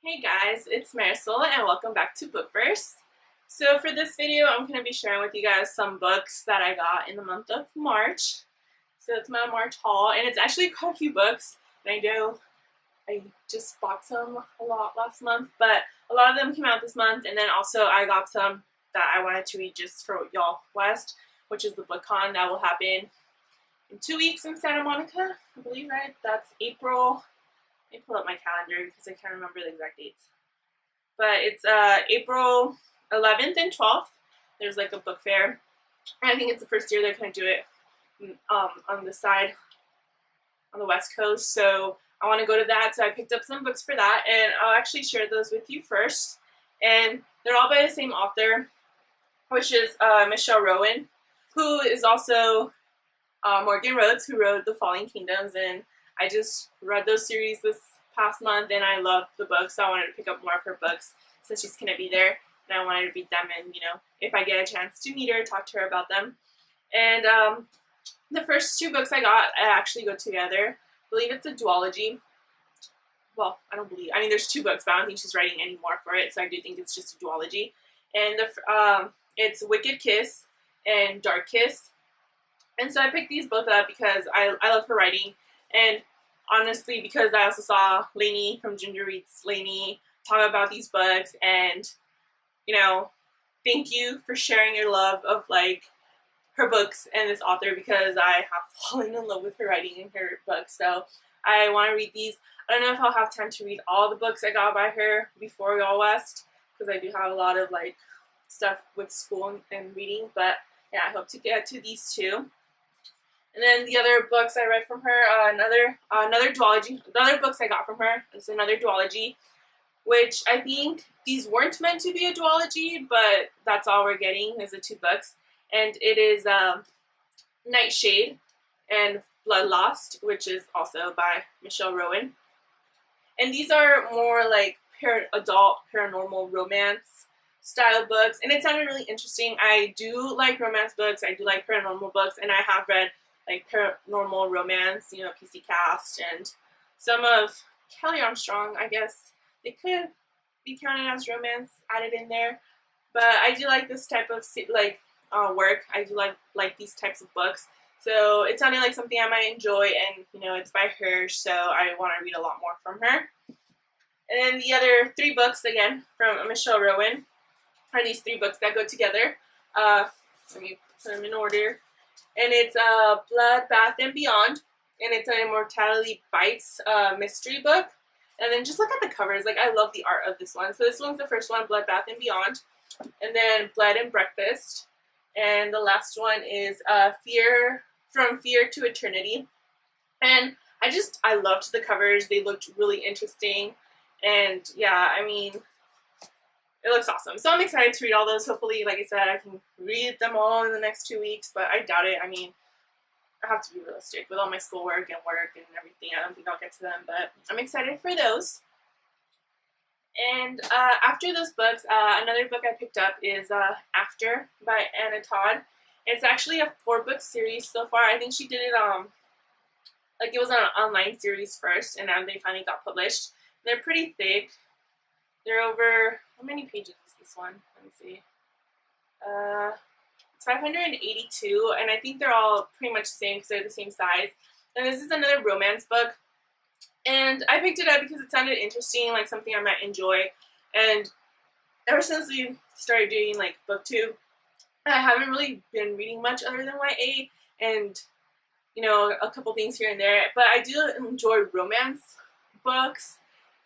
Hey guys, it's Marisol and welcome back to BookVerse. So for this video, I'm going to be sharing with you guys some books that I got in the month of March. So it's my March haul, and it's actually quite a few books. And I know I just bought some a lot last month, but a lot of them came out this month, and then also I got some that I wanted to read just for y'all West, which is the BookCon that will happen in 2 weeks in Santa Monica, I believe, right? That's April. Let me pull up my calendar because I can't remember the exact dates. But it's April 11th and 12th. There's like a book fair. And I think it's the first year they're going to do it on the side, on the West Coast. So I want to go to that. So I picked up some books for that. And I'll actually share those with you first. And they're all by the same author, which is Michelle Rowan, who is also Morgan Rhodes, who wrote The Falling Kingdoms. And I just read those series this past month, and I loved the books, so I wanted to pick up more of her books since she's going to be there, and I wanted to read them, and, if I get a chance to meet her, talk to her about them. And the first two books I got, I actually go together. I believe it's a duology. Well, I don't believe, there's two books, but I don't think she's writing any more for it, so I do think it's just a duology. And it's Wicked Kiss and Dark Kiss. And so I picked these both up because I love her writing. And honestly, because I also saw Lainey from Ginger Reads Lainey talk about these books, and, thank you for sharing your love of, her books and this author, because I have fallen in love with her writing and her books, so I want to read these. I don't know if I'll have time to read all the books I got by her before Y'all West, because I do have a lot of, stuff with school and reading, but, yeah, I hope to get to these two. And then the other books I read from her, another duology. The other books I got from her is another duology, which I think these weren't meant to be a duology, but that's all we're getting is the two books. And it is Nightshade and Bloodlost, which is also by Michelle Rowan. And these are more adult paranormal romance style books, and it sounded really interesting. I do like romance books, I do like paranormal books, and I have read paranormal romance, PC Cast, and some of Kelly Armstrong. I guess they could be counted as romance added in there, but I do like this type of work. I do like these types of books, so it sounded like something I might enjoy, and it's by her, so I want to read a lot more from her. And then the other three books, again from Michelle Rowan, are these three books that go together. Let me put them in order. And it's Blood, Bath, and Beyond. And it's an Immortality Bites mystery book. And then just look at the covers. I love the art of this one. So this one's the first one, Blood, Bath, and Beyond. And then Blood and Breakfast. And the last one is From Fear to Eternity. And I loved the covers. They looked really interesting. And yeah, it looks awesome. So I'm excited to read all those. Hopefully, like I said, I can read them all in the next 2 weeks, but I doubt it. I have to be realistic with all my schoolwork and work and everything. I don't think I'll get to them, but I'm excited for those. And after those books, another book I picked up is After by Anna Todd. It's actually a 4-book series so far. I think she did it, it was an online series first, and then they finally got published. They're pretty thick. They're over, how many pages is this one? Let me see. It's 582, and I think they're all pretty much the same because they're the same size. And this is another romance book. And I picked it up because it sounded interesting, something I might enjoy. And ever since we started doing, BookTube, I haven't really been reading much other than YA and, a couple things here and there. But I do enjoy romance books.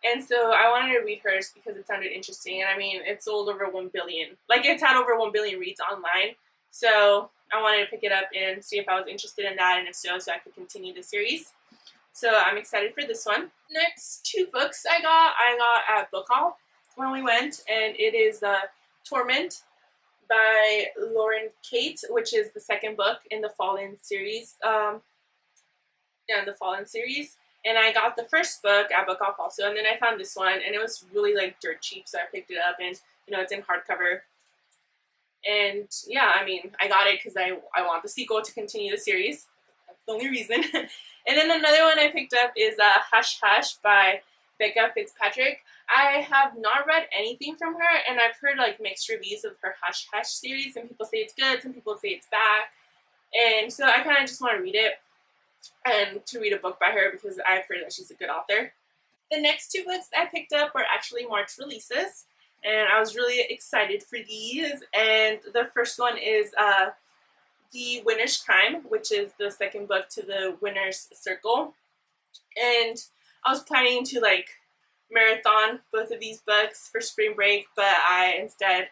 And so I wanted to read hers because it sounded interesting. And it sold over 1 billion. It's had over 1 billion reads online. So I wanted to pick it up and see if I was interested in that, and if so I could continue the series. So I'm excited for this one. Next 2 books I got at Book Haul when we went. And it is Torment by Lauren Kate, which is the second book in the Fallen series. The Fallen series. And I got the first book at Book Off also, and then I found this one, and it was really dirt cheap, so I picked it up, and it's in hardcover. And yeah, I got it because I want the sequel to continue the series. That's the only reason. And then another one I picked up is Hush Hush by Becca Fitzpatrick. I have not read anything from her, and I've heard like mixed reviews of her Hush Hush series. Some people say it's good, some people say it's bad, and so I kind of just want to read it and to read a book by her because I've heard that she's a good author. The next two books I picked up were actually March releases, and I was really excited for these. And the first one is The Winner's Crime, which is the second book to the Winner's Circle. And I was planning to like marathon both of these books for spring break, but I instead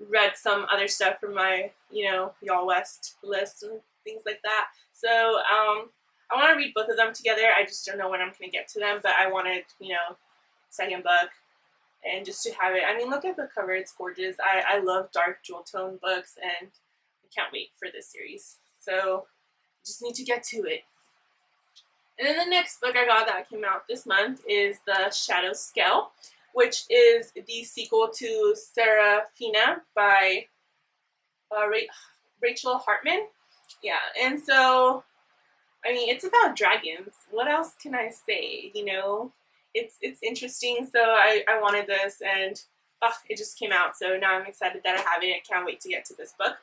read some other stuff from my, Y'all West list and things like that. So I want to read both of them together. I just don't know when I'm going to get to them, but I wanted, second book and just to have it. I mean, look at the cover. It's gorgeous. I love dark jewel tone books, and I can't wait for this series. So I just need to get to it. And then the next book I got that came out this month is The Shadow Scale, which is the sequel to Serafina by Rachel Hartman. Yeah, and so, I mean, it's about dragons. What else can I say? It's interesting. So I wanted this, and it just came out. So now I'm excited that I have it. I can't wait to get to this book.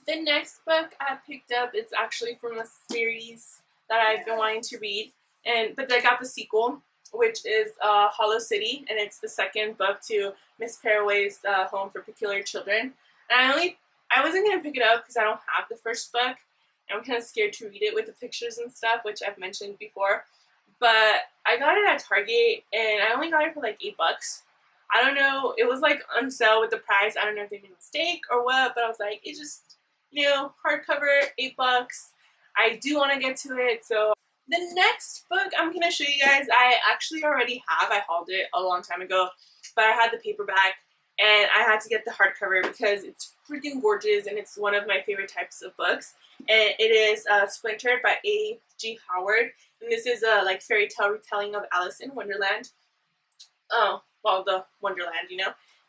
The next book I picked up is actually from a series that I've been wanting to read, but I got the sequel, which is Hollow City, and it's the second book to Miss Paraway's Home for Peculiar Children. And I wasn't gonna pick it up because I don't have the first book. I'm kind of scared to read it with the pictures and stuff, which I've mentioned before. But I got it at Target, and I only got it for like $8. I don't know. It was like on sale with the price. I don't know if they made a mistake or what, but I was like, it's just, hardcover, $8. I do want to get to it. So the next book I'm going to show you guys, I actually already have. I hauled it a long time ago, but I had the paperback, and I had to get the hardcover because it's freaking gorgeous, and it's one of my favorite types of books. And it is Splintered by A.G. Howard, and this is a like fairy tale retelling of Alice in Wonderland. Oh, well, the Wonderland,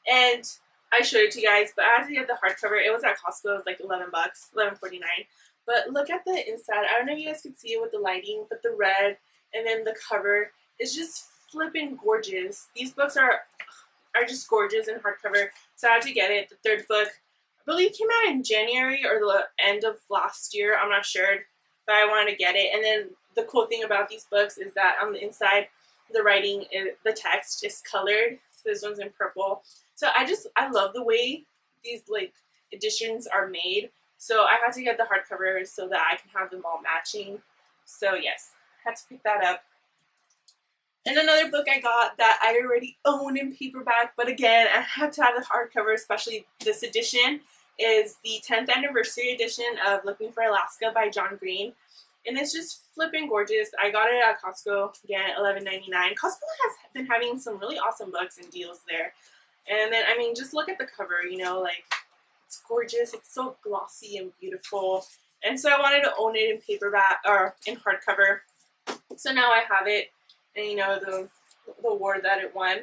And I showed it to you guys, but I had to get the hardcover. It was at Costco. It was like $11, $11.49. But look at the inside. I don't know if you guys can see it with the lighting, but the red and then the cover is just flipping gorgeous. These books are just gorgeous in hardcover, so I had to get it. The third book, I believe, came out in January or the end of last year. I'm not sure, but I wanted to get it. And then the cool thing about these books is that on the inside, the writing, the text is colored. So this one's in purple. So I love the way these like editions are made. So I had to get the hardcover so that I can have them all matching. So yes, I had to pick that up. And another book I got that I already own in paperback, but again, I had to have the hardcover, especially this edition, is the 10th anniversary edition of Looking for Alaska by John Green. And it's just flipping gorgeous. I got it at Costco, again, $11.99. Costco has been having some really awesome books and deals there. And then, I mean, just look at the cover, like, it's gorgeous. It's so glossy and beautiful. And so I wanted to own it in paperback, or in hardcover. So now I have it, and the award that it won.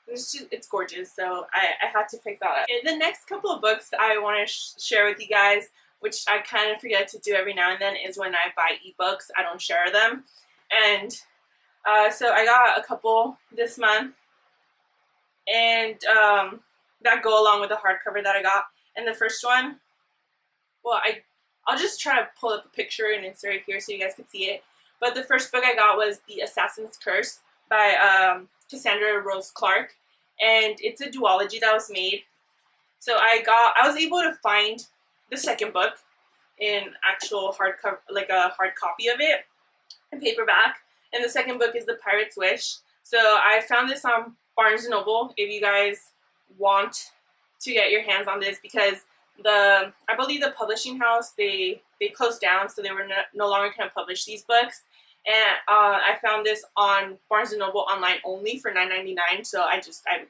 It's gorgeous, so I had to pick that up. And the next couple of books I want to share with you guys, which I kind of forget to do every now and then, is when I buy ebooks, I don't share them. And so I got a couple this month, and that go along with the hardcover that I got. And the first one, well, I'll just try to pull up a picture and insert it here so you guys can see it. But the first book I got was The Assassin's Curse by Cassandra Rose Clark, and it's a duology that was made. So I was able to find the second book in actual hardcover, like a hard copy of it in paperback, and the second book is The Pirate's Wish. So I found this on Barnes & Noble if you guys want to get your hands on this, because I believe the publishing house, they closed down, so they were no longer going to publish these books. And I found this on Barnes & Noble online only for $9.99, so I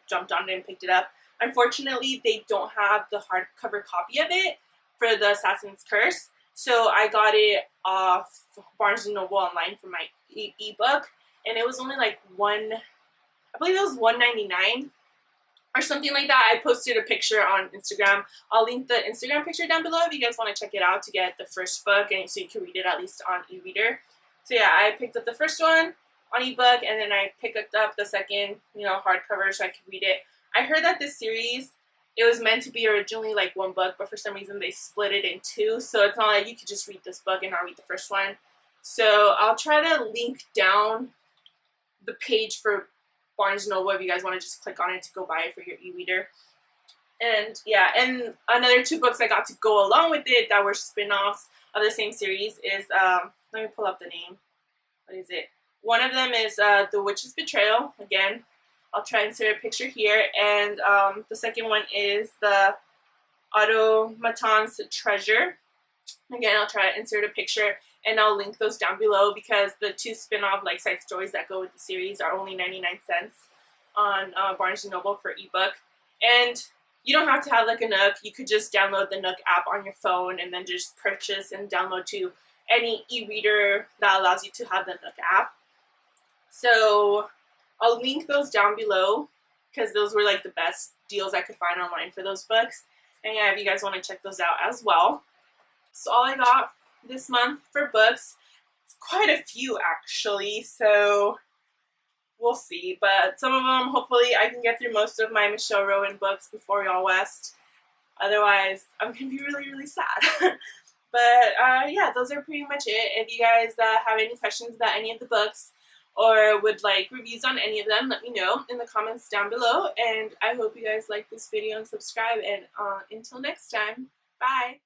jumped on it and picked it up. Unfortunately, they don't have the hardcover copy of it for The Assassin's Curse, so I got it off Barnes & Noble online for my ebook, and it was only like I believe it was $1.99 or something like that. I posted a picture on Instagram. I'll link the Instagram picture down below if you guys want to check it out to get the first book, and so you can read it at least on e-reader. So yeah, I picked up the first one on ebook, and then I picked up the second, hardcover so I could read it. I heard that this series, it was meant to be originally like one book, but for some reason they split it in two, so it's not like you could just read this book and not read the first one. So I'll try to link down the page for Barnes & Noble if you guys want to just click on it to go buy it for your e-reader. And yeah, and another 2 books I got to go along with it that were spin-offs of the same series is, let me pull up the name. What is it? One of them is The Witch's Betrayal. Again, I'll try and insert a picture here. And the second one is The Automaton's Treasure. Again, I'll try to insert a picture, and I'll link those down below because the 2 spin-off like side stories that go with the series are only 99 cents on Barnes & Noble for ebook. And you don't have to have like a Nook. You could just download the Nook app on your phone and then just purchase and download to any e-reader that allows you to have the Nook app. So I'll link those down below because those were like the best deals I could find online for those books. And yeah, if you guys want to check those out as well. So all I got this month for books, it's quite a few actually, so we'll see. But some of them, hopefully I can get through most of my Michelle Rowan books before Y'all West. Otherwise, I'm going to be really, really sad. But yeah, those are pretty much it. If you guys have any questions about any of the books or would like reviews on any of them, let me know in the comments down below. And I hope you guys like this video and subscribe. And until next time, bye!